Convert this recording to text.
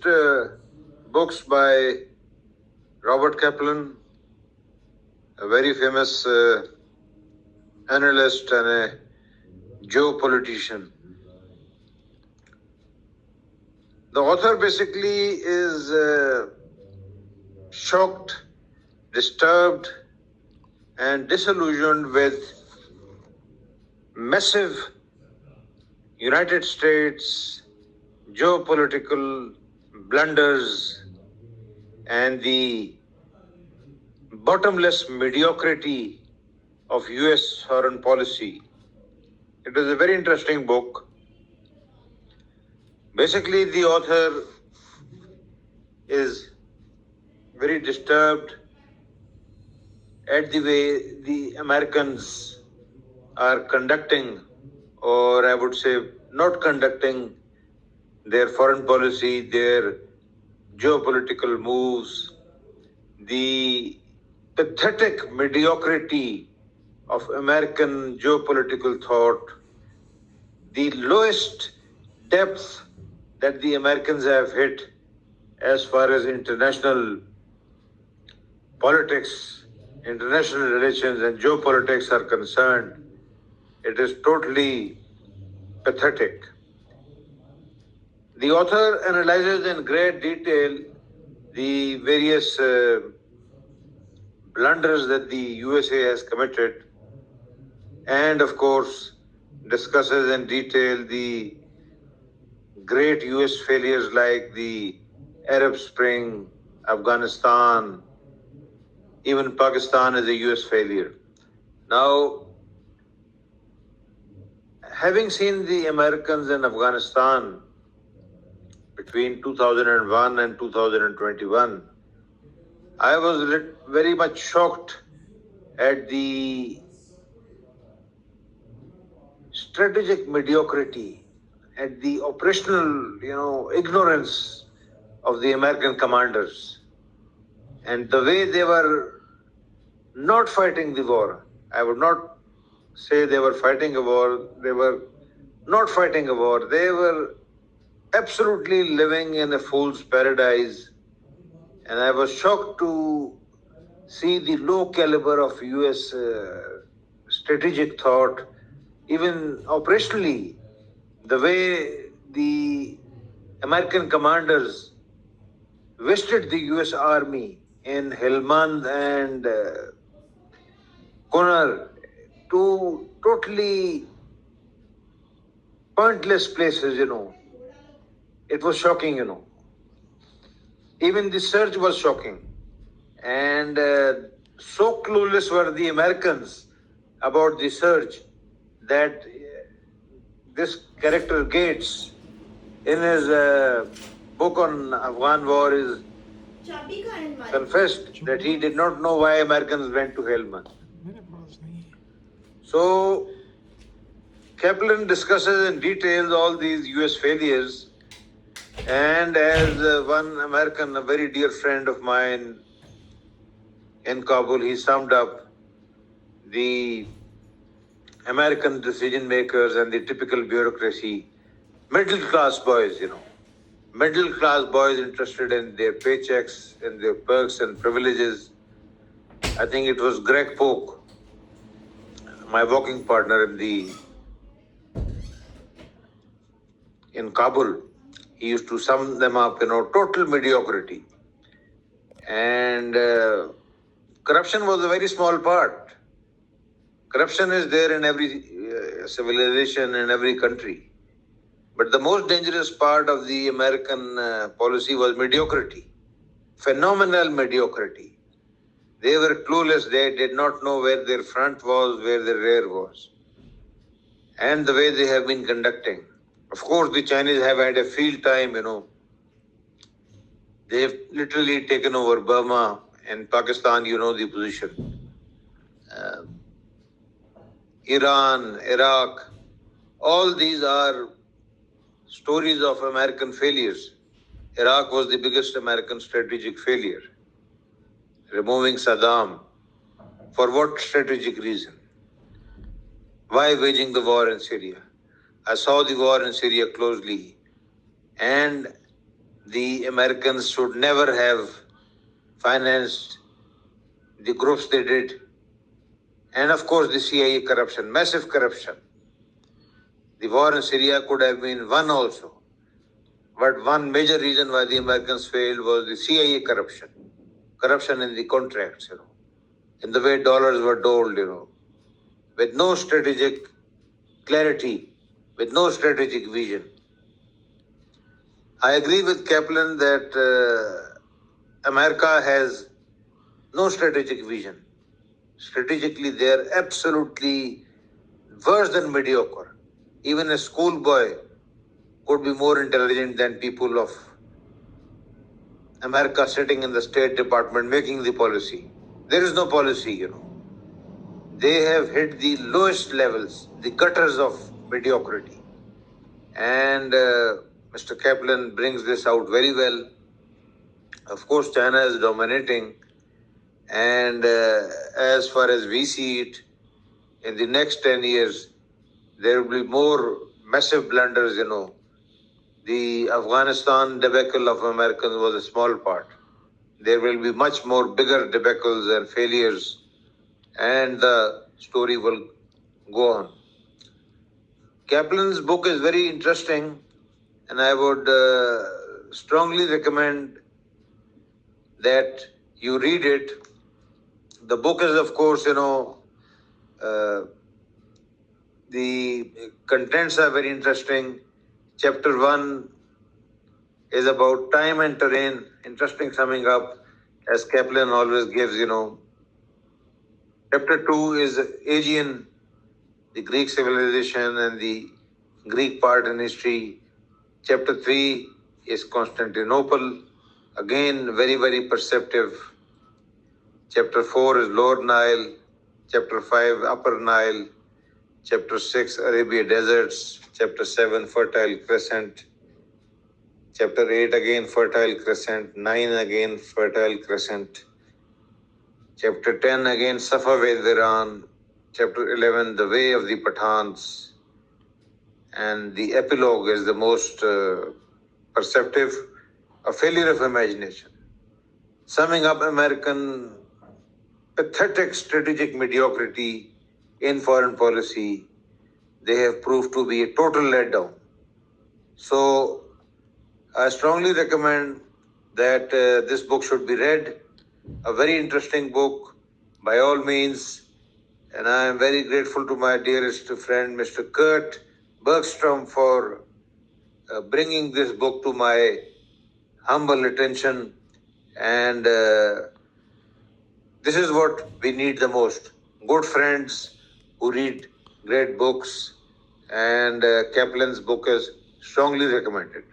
books by Robert Kaplan, a very famous analyst and a geopolitician. The author basically is shocked, disturbed, and disillusioned with massive United States geopolitical blunders and the bottomless mediocrity of US foreign policy. It is a very interesting book. Basically, the author is very disturbed at the way the Americans are conducting, or I would say not conducting, their foreign policy, their geopolitical moves, the pathetic mediocrity of American geopolitical thought, the lowest depth that the Americans have hit as far as international politics, international relations, and geopolitics are concerned. It is totally pathetic. The author analyzes in great detail the various blunders that the USA has committed, and of course discusses in detail the great US failures like the Arab Spring, Afghanistan, even Pakistan is a US failure. Now, having seen the Americans in Afghanistan between 2001 and 2021, I was very much shocked at the strategic mediocrity, at the operational, ignorance of the American commanders, and the way they were not fighting the war. I would not say they were fighting a war. They were not fighting a war. They were absolutely living in a fool's paradise. And I was shocked to see the low caliber of US strategic thought, even operationally, the way the American commanders visited the US Army in Helmand and Kunar, two totally pointless places. It was shocking. Even the surge was shocking. And so clueless were the Americans about the surge that this character Gates, in his book on Afghan war, is confessed that he did not know why Americans went to Helmand. So Kaplan discusses in detail all these US failures, and as one American, a very dear friend of mine in Kabul, he summed up the American decision makers and the typical bureaucracy, middle class boys, middle class boys interested in their paychecks and their perks and privileges. I think it was Greg Polk, my walking partner in Kabul. He used to sum them up, total mediocrity. And corruption was a very small part. Corruption is there in every civilization, in every country. But the most dangerous part of the American policy was mediocrity, phenomenal mediocrity. They were clueless. They did not know where their front was, where their rear was, and the way they have been conducting. Of course, the Chinese have had a field time, They have literally taken over Burma and Pakistan, the position. Iran, Iraq, all these are stories of American failures. Iraq was the biggest American strategic failure. Removing Saddam. For what strategic reason? Why waging the war in Syria? I saw the war in Syria closely, and the Americans should never have financed the groups they did. And of course, the CIA corruption, massive corruption. The war in Syria could have been won also. But one major reason why the Americans failed was the CIA corruption. Corruption in the contracts, in the way dollars were doled, with no strategic clarity, with no strategic vision. I agree with Kaplan that America has no strategic vision. Strategically, they are absolutely worse than mediocre. Even a schoolboy could be more intelligent than people of America sitting in the State Department making the policy. There is no policy. They have hit the lowest levels, the gutters of mediocrity. And Mr. Kaplan brings this out very well. Of course, China is dominating. And as far as we see it, in the next 10 years, there will be more massive blunders, The Afghanistan debacle of Americans was a small part. There will be much more bigger debacles and failures, and the story will go on. Kaplan's book is very interesting, and I would strongly recommend that you read it. The book is, of course, the contents are very interesting. Chapter 1 is about time and terrain, interesting summing up, as Kaplan always gives, Chapter 2 is Aegean, the Greek civilization and the Greek part in history. Chapter 3 is Constantinople, again very, very perceptive. Chapter 4 is Lower Nile. Chapter 5, Upper Nile. Chapter 6, Arabia Deserts. Chapter 7, Fertile Crescent. Chapter 8, again Fertile Crescent. 9, again Fertile Crescent. Chapter 10, again Safavid Iran. Chapter 11, The Way of the Pathans. And the epilogue is the most perceptive, a failure of imagination. Summing up American pathetic strategic mediocrity in foreign policy, they have proved to be a total letdown. So I strongly recommend that this book should be read. A very interesting book, by all means. And I am very grateful to my dearest friend, Mr. Kurt Bergstrom, for bringing this book to my humble attention. And this is what we need the most. Good friends who read great books. And Kaplan's book is strongly recommended.